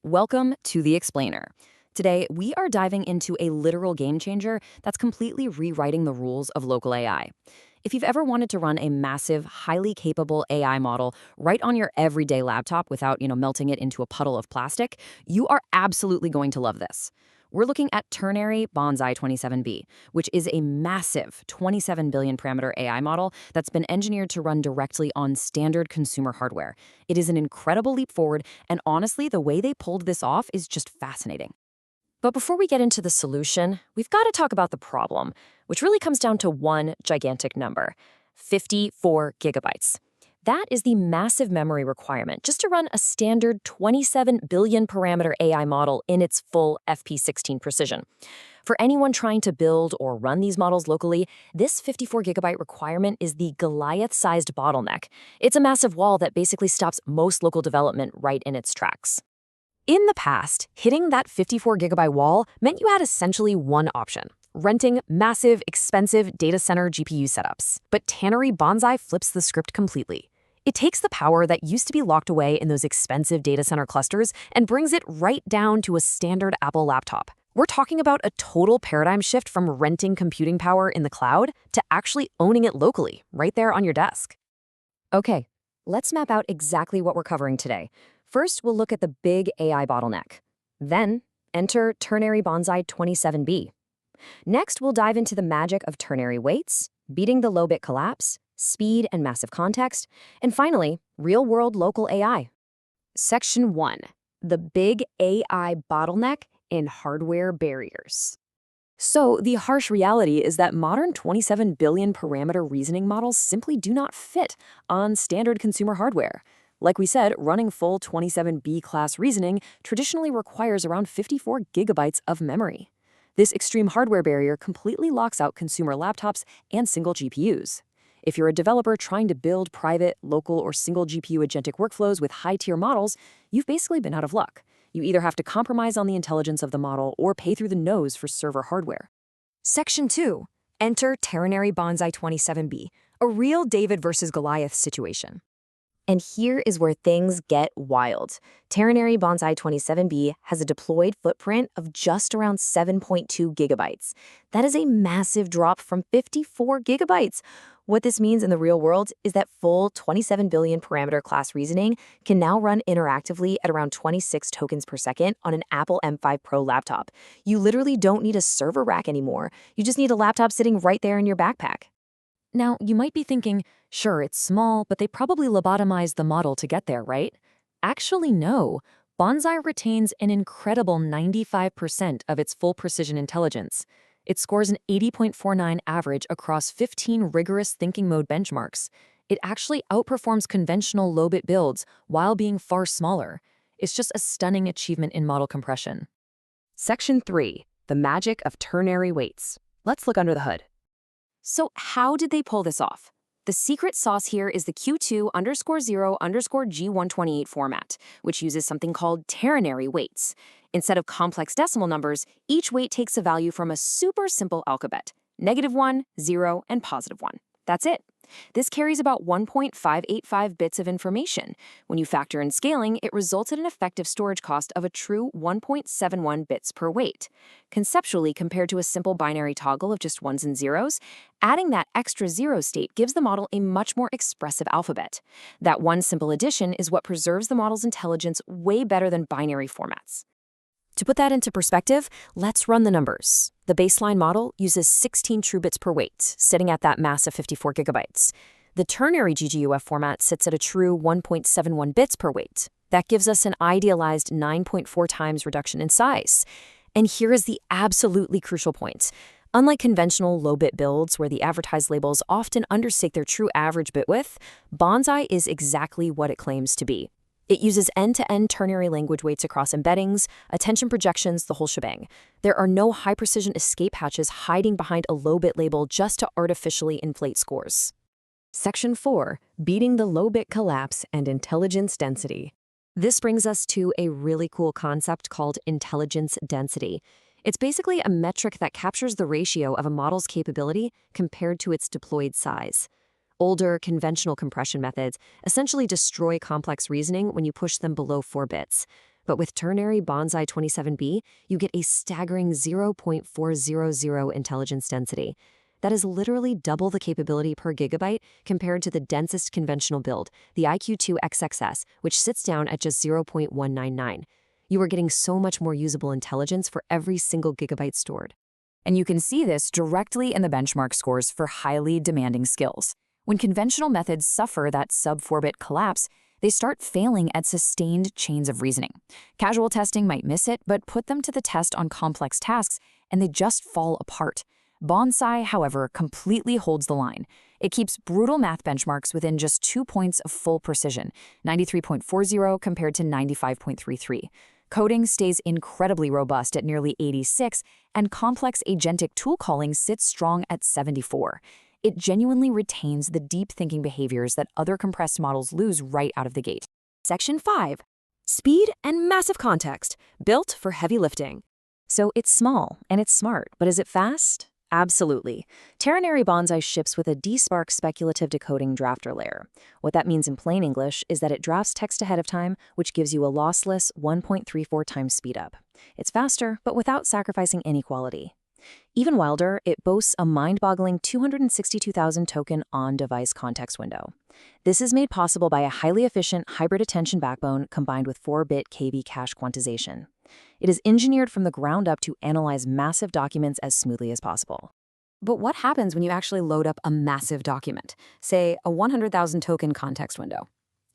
Welcome to The Explainer. Today, we are diving into a literal game changer that's completely rewriting the rules of local AI. If you've ever wanted to run a massive, highly capable AI model right on your everyday laptop without, melting it into a puddle of plastic, you are absolutely going to love this. We're looking at Ternary Bonsai-27B, which is a massive 27 billion parameter AI model that's been engineered to run directly on standard consumer hardware. It is an incredible leap forward, and honestly, the way they pulled this off is just fascinating. But before we get into the solution, we've got to talk about the problem, which really comes down to one gigantic number: 54 gigabytes. That is the massive memory requirement just to run a standard 27 billion parameter AI model in its full FP16 precision. For anyone trying to build or run these models locally, this 54 gigabyte requirement is the Goliath-sized bottleneck. It's a massive wall that basically stops most local development right in its tracks. In the past, hitting that 54 gigabyte wall meant you had essentially one option: renting massive, expensive data center GPU setups. But Ternary Bonsai flips the script completely. It takes the power that used to be locked away in those expensive data center clusters and brings it right down to a standard Apple laptop. We're talking about a total paradigm shift from renting computing power in the cloud to actually owning it locally, right there on your desk. Okay, let's map out exactly what we're covering today. First, we'll look at the big AI bottleneck. Then, enter Ternary Bonsai-27B. Next, we'll dive into the magic of ternary weights, beating the low-bit collapse, speed and massive context, and finally, real-world local AI. Section 1. The big AI bottleneck and hardware barriers. So, the harsh reality is that modern 27 billion parameter reasoning models simply do not fit on standard consumer hardware. Like we said, running full 27B class reasoning traditionally requires around 54 gigabytes of memory. This extreme hardware barrier completely locks out consumer laptops and single GPUs. If you're a developer trying to build private, local, or single GPU agentic workflows with high-tier models, you've basically been out of luck. You either have to compromise on the intelligence of the model or pay through the nose for server hardware. Section 2. Enter Ternary Bonsai-27B, a real David versus Goliath situation. And here is where things get wild. Ternary Bonsai-27B has a deployed footprint of just around 7.2 gigabytes. That is a massive drop from 54 gigabytes. What this means in the real world is that full 27 billion parameter class reasoning can now run interactively at around 26 tokens per second on an Apple M5 Pro laptop. You literally don't need a server rack anymore. You just need a laptop sitting right there in your backpack. Now, you might be thinking, sure, it's small, but they probably lobotomized the model to get there, right? Actually, no. Bonsai retains an incredible 95% of its full precision intelligence. It scores an 80.49 average across 15 rigorous thinking mode benchmarks. It actually outperforms conventional low-bit builds while being far smaller. It's just a stunning achievement in model compression. Section 3. The magic of ternary weights. Let's look under the hood. So how did they pull this off? The secret sauce here is the Q2_0_G128 format, which uses something called ternary weights. Instead of complex decimal numbers, each weight takes a value from a super simple alphabet: -1, 0, and +1. That's it. This carries about 1.585 bits of information. When you factor in scaling, it results in an effective storage cost of a true 1.71 bits per weight. Conceptually, compared to a simple binary toggle of just ones and zeros, adding that extra zero state gives the model a much more expressive alphabet. That one simple addition is what preserves the model's intelligence way better than binary formats. To put that into perspective, let's run the numbers. The baseline model uses 16 true bits per weight, sitting at that massive 54 gigabytes. The ternary GGUF format sits at a true 1.71 bits per weight. That gives us an idealized 9.4 times reduction in size. And here is the absolutely crucial point. Unlike conventional low-bit builds where the advertised labels often understate their true average bit width, Bonsai is exactly what it claims to be. It uses end-to-end ternary language weights across embeddings, attention projections, the whole shebang. There are no high-precision escape hatches hiding behind a low-bit label just to artificially inflate scores. Section 4. Beating the low-bit collapse and intelligence density. This brings us to a really cool concept called intelligence density. It's basically a metric that captures the ratio of a model's capability compared to its deployed size. Older, conventional compression methods essentially destroy complex reasoning when you push them below 4 bits. But with Ternary Bonsai-27B, you get a staggering 0.400 intelligence density. That is literally double the capability per gigabyte compared to the densest conventional build, the IQ2XXS, which sits down at just 0.199. You are getting so much more usable intelligence for every single gigabyte stored. And you can see this directly in the benchmark scores for highly demanding skills. When conventional methods suffer that sub-4-bit collapse, they start failing at sustained chains of reasoning. Casual testing might miss it, but put them to the test on complex tasks, and they just fall apart. Bonsai, however, completely holds the line. It keeps brutal math benchmarks within just 2 points of full precision, 93.40 compared to 95.33. Coding stays incredibly robust at nearly 86, and complex agentic tool calling sits strong at 74. It genuinely retains the deep thinking behaviors that other compressed models lose right out of the gate. Section 5. Speed and massive context, built for heavy lifting. So it's small and it's smart, but is it fast? Absolutely. Ternary Bonsai ships with a DSpark speculative decoding drafter layer. What that means in plain English is that it drafts text ahead of time, which gives you a lossless 1.34 times speedup. It's faster, but without sacrificing any quality. Even wilder, it boasts a mind-boggling 262,000 token on-device context window. This is made possible by a highly efficient hybrid attention backbone combined with 4-bit KB cache quantization. It is engineered from the ground up to analyze massive documents as smoothly as possible. But what happens when you actually load up a massive document, say a 100,000 token context window?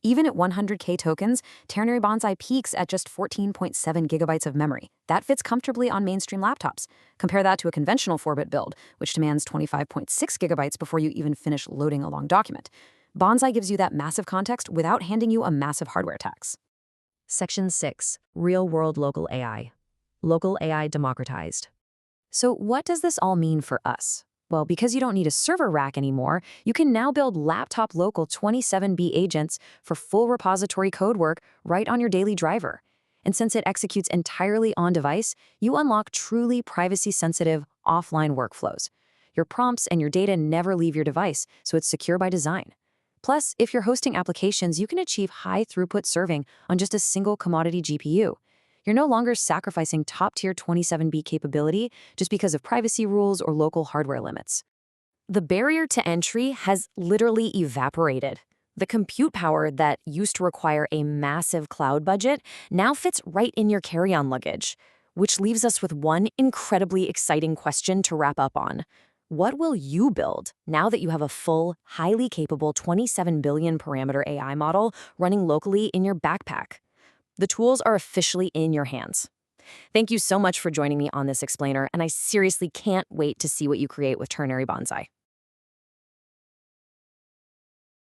Even at 100K tokens, Ternary Bonsai peaks at just 14.7 gigabytes of memory. That fits comfortably on mainstream laptops. Compare that to a conventional 4-bit build, which demands 25.6 gigabytes before you even finish loading a long document. Bonsai gives you that massive context without handing you a massive hardware tax. Section 6. Real-world local AI. Local AI democratized. So what does this all mean for us? Well, because you don't need a server rack anymore, you can now build laptop local 27B agents for full repository code work right on your daily driver. And since it executes entirely on device, you unlock truly privacy-sensitive offline workflows. Your prompts and your data never leave your device, so it's secure by design. Plus, if you're hosting applications, you can achieve high-throughput serving on just a single commodity GPU. You're no longer sacrificing top-tier 27B capability just because of privacy rules or local hardware limits. The barrier to entry has literally evaporated. The compute power that used to require a massive cloud budget now fits right in your carry-on luggage, which leaves us with one incredibly exciting question to wrap up on. What will you build now that you have a full, highly capable 27 billion parameter AI model running locally in your backpack? The tools are officially in your hands. Thank you so much for joining me on this explainer, and I seriously can't wait to see what you create with Ternary Bonsai.